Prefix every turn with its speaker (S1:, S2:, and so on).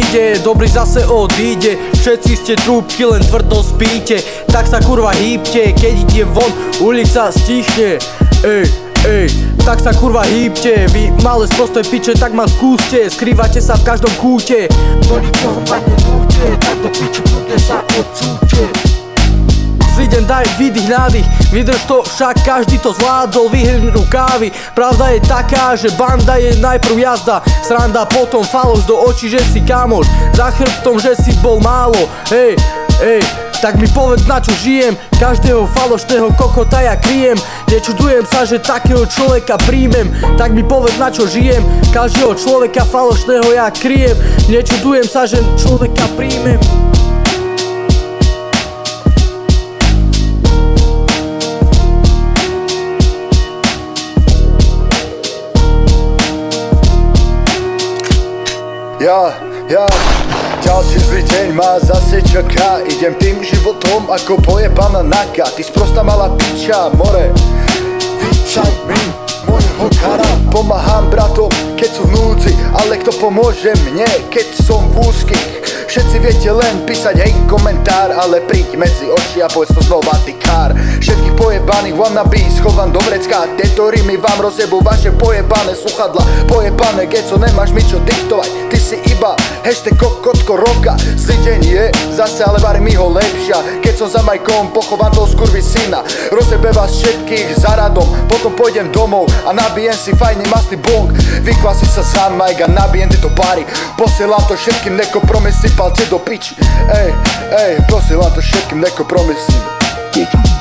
S1: príde, dobrý zase odíde. Všetci ste trúbky, len tvrdo spíte. Tak sa kurva hýbte, keď ide von, ulica stichne. Tak sa kurva hýbte. Vy malé sprosté piče, tak ma skúste. Skrývate sa v každom kúte. Do nikoho ma nenúte, tak do piče bude sa odsúte. Zlý deň, daj výdych, nádych, vydrž to, však každý to zvládol. Vyhrň rukávy, pravda je taká, že banda je najprv jazda, sranda, potom faloš do očí, že si kamoš, za chrbtom, že si bol málo. Tak mi povedz, na čo žijem, každého falošného kokota ja kryjem. Nečudujem sa, že takého človeka príjmem. Tak mi povedz, na čo žijem, každého človeka falošného ja kryjem. Nečudujem sa, že človeka príjmem.
S2: Ja, ďalší zlý deň ma zase čaká. Idem tým životom ako pojebaná naka. Ty sprostá malá piča, more. Vyčaj mi môjho kara. Pomáham bratom, keď sú v núdzi, ale kto pomôže mne, keď som v úzkých? Všetci viete len písať hej komentár, ale príď medzi oči a povedz to znova ty kár. Všetkých pojebaných wannabe schovám do vrecka. Tieto rímy vám rozjebú vaše pojebané sluchadla. Pojebané geco, nemáš mi čo diktovať. Ty si iba hashtag kokotko roka. Zlý deň je zase, ale varí mi ho lepšia. Keď som za majkom, pochovám toho skurvy syna. Rozjebe vás všetkých za radom, potom pôjdem domov a nabijem si fajný mastný bong. Vykvasím sa sám majk a nabijem tieto bary. Posielam to všetkým, nekompromisím, palte do piči. Posielam to všetkým, nekompromisím.